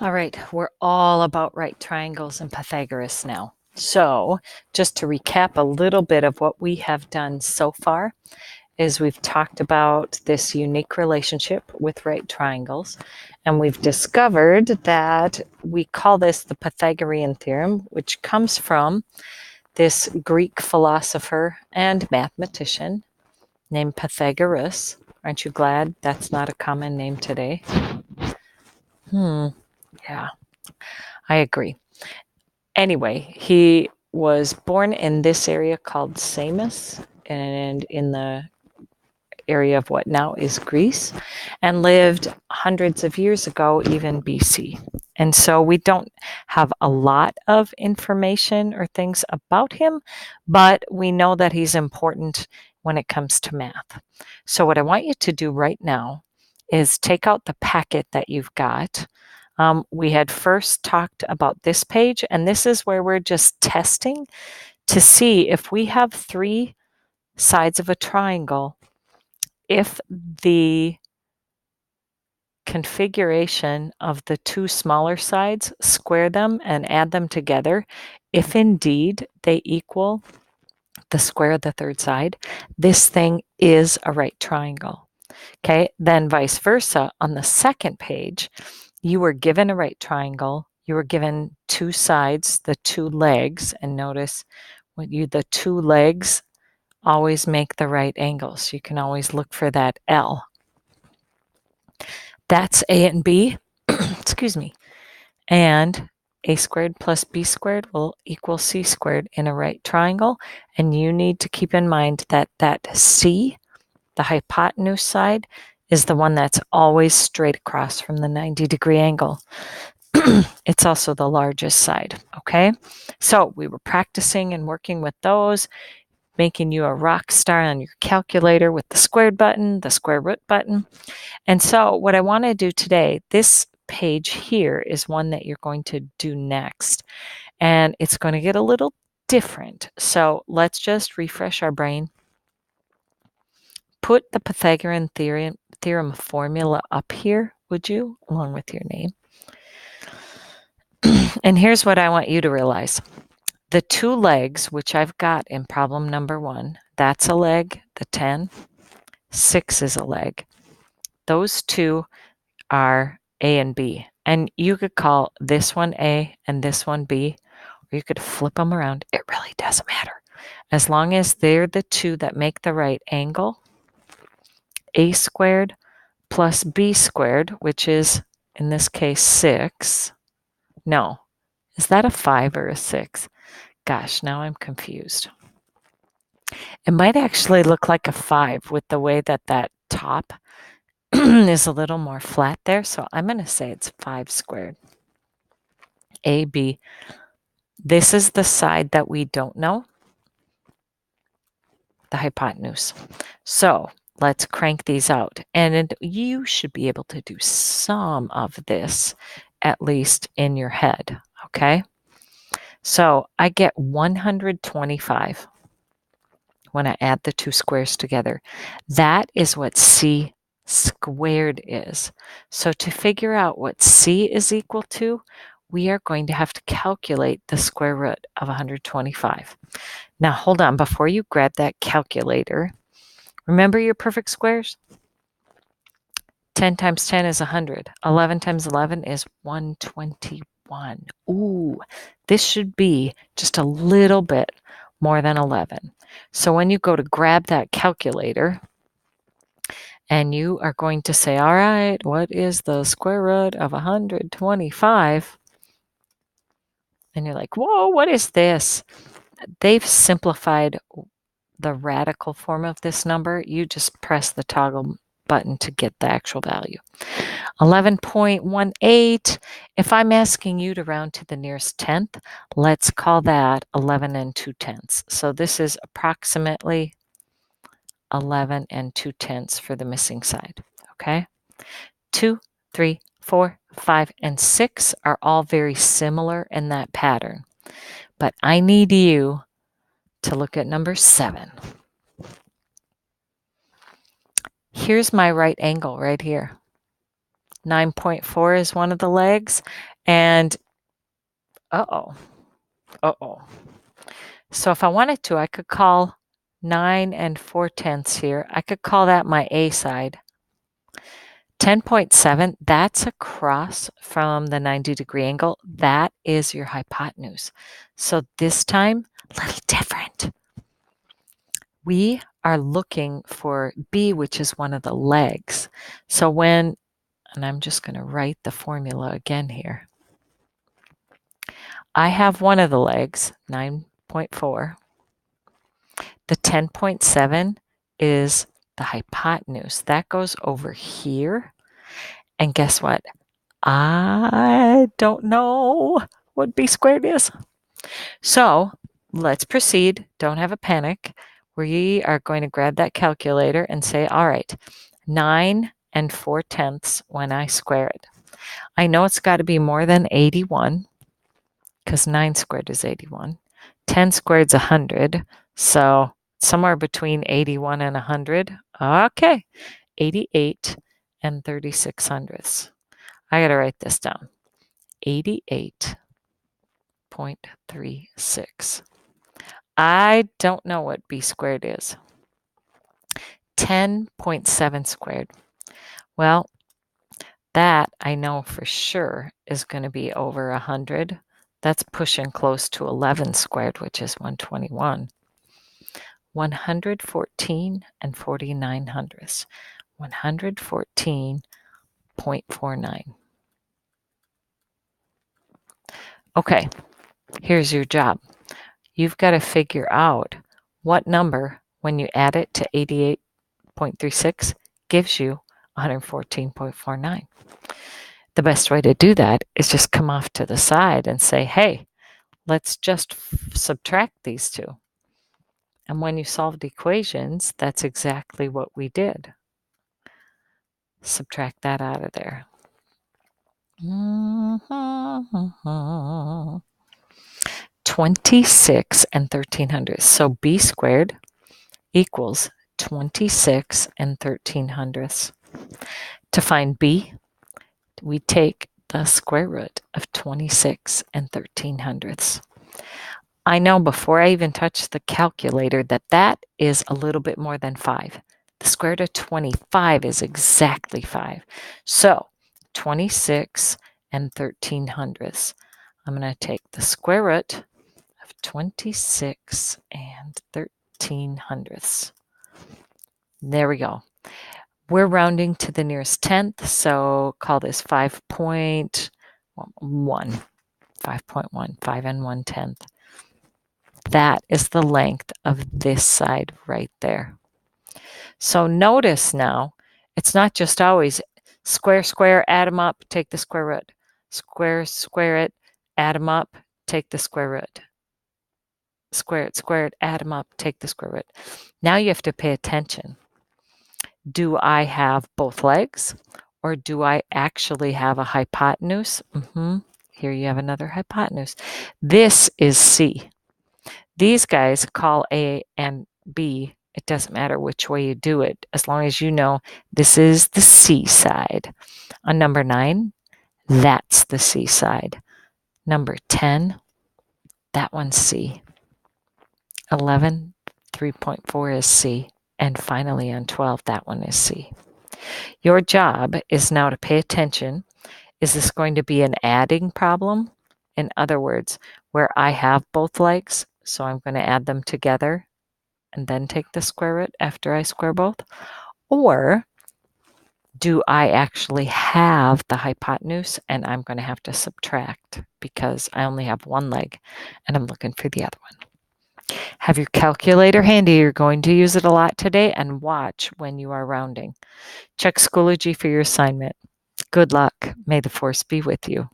All right, we're all about right triangles and Pythagoras now. So just to recap a little bit of what we have done so far is we've talked about this unique relationship with right triangles, and we've discovered that we call this the Pythagorean Theorem, which comes from this Greek philosopher and mathematician named Pythagoras. Aren't you glad that's not a common name today? Yeah, I agree. Anyway, he was born in this area called Samos and in the area of what now is Greece, and lived hundreds of years ago, even BC. And so we don't have a lot of information or things about him, but we know that he's important when it comes to math. So what I want you to do right now is take out the packet that you've got. We had first talked about this page, and this is where we're just testing to see if we have three sides of a triangle, if the configuration of the two smaller sides, square them and add them together, if indeed they equal the square of the third side, this thing is a right triangle. Okay, then vice versa, on the second page, you were given a right triangle, you were given two sides, the two legs, and notice the two legs always make the right angle. So you can always look for that L. That's A and B, excuse me. And A squared plus B squared will equal C squared in a right triangle. And you need to keep in mind that that C, the hypotenuse side, is the one that's always straight across from the 90-degree angle. It's also the largest side, okay? So we were practicing and working with those, making you a rock star on your calculator with the squared button, the square root button. And so what I want to do today, this page here is one that you're going to do next. And it's going to get a little different. So let's just refresh our brain. Put the Pythagorean theorem formula up here, would you, along with your name. And here's what I want you to realize. The two legs, which I've got in problem number 1, that's a leg, the 10. 6 is a leg. Those two are A and B. And you could call this one A and this one B, or you could flip them around. It really doesn't matter. As long as they're the two that make the right angle, A squared plus B squared, which is, in this case, 6. No, is that a 5 or a 6? Gosh, now I'm confused. It might actually look like a 5 with the way that that top is a little more flat there. So I'm going to say it's 5 squared. AB. This is the side that we don't know, the hypotenuse. So let's crank these out. And you should be able to do some of this, at least in your head, okay? So I get 125 when I add the two squares together. That is what C squared is. So to figure out what C is equal to, we are going to have to calculate the square root of 125. Now hold on, before you grab that calculator, remember your perfect squares? 10 times 10 is 100. 11 times 11 is 121. Ooh, this should be just a little bit more than 11. So when you go to grab that calculator, and you are going to say, all right, what is the square root of 125? And you're like, whoa, what is this? They've simplified the radical form of this number. You just press the toggle button to get the actual value. 11.18. If I'm asking you to round to the nearest tenth, let's call that 11 2/10. So this is approximately 11 2/10 for the missing side, okay? 2, 3, 4, 5, and 6 are all very similar in that pattern. But I need you to look at number 7. Here's my right angle right here. 9.4 is one of the legs. And, So if I wanted to, I could call 9 4/10 here. I could call that my A side. 10.7, that's across from the 90-degree angle. That is your hypotenuse. So this time, a little different. We are looking for B, which is one of the legs. So and I'm just going to write the formula again here. I have one of the legs, 9.4. The 10.7 is the hypotenuse. That goes over here. And guess what? I don't know what B squared is. So let's proceed. Don't have a panic. We are going to grab that calculator and say, all right, 9 4/10 when I square it. I know it's got to be more than 81 because 9 squared is 81. 10 squared is 100. So somewhere between 81 and 100. Okay, 88 3600ths. I got to write this down. 88.36. I don't know what B squared is. 10.7 squared. Well, that I know for sure is going to be over 100. That's pushing close to 11 squared, which is 121. 114 4900ths. 114.49. Okay, here's your job. You've got to figure out what number, when you add it to 88.36, gives you 114.49. The best way to do that is just come off to the side and say, hey, let's just subtract these two. And when you solved equations, that's exactly what we did. Subtract that out of there. 26 1300. So B squared equals 26 1300ths. To find B, we take the square root of 26 1300ths. I know before I even touch the calculator that is a little bit more than 5. The square root of 25 is exactly 5. So 26 1300ths. I'm going to take the square root of 26 1300ths. There we go. We're rounding to the nearest tenth, so call this 5.1. 5.1, 5 1/10. That is the length of this side right there. So notice now, it's not just always square, square, add them up, take the square root. Square, square it, add them up, take the square root. Square it, add them up, take the square root. Now you have to pay attention. Do I have both legs, or do I actually have a hypotenuse? Here you have another hypotenuse. This is C. These guys call A and B. It doesn't matter which way you do it, as long as you know this is the C side. On number 9, that's the C side. Number 10, that one's C. 11, 3.4 is C. And finally on 12, that one is C. Your job is now to pay attention. Is this going to be an adding problem? In other words, where I have both legs, so I'm going to add them together and then take the square root after I square both? Or do I actually have the hypotenuse and I'm going to have to subtract because I only have one leg and I'm looking for the other one? Have your calculator handy. You're going to use it a lot today, and watch when you are rounding. Check Schoology for your assignment. Good luck. May the force be with you.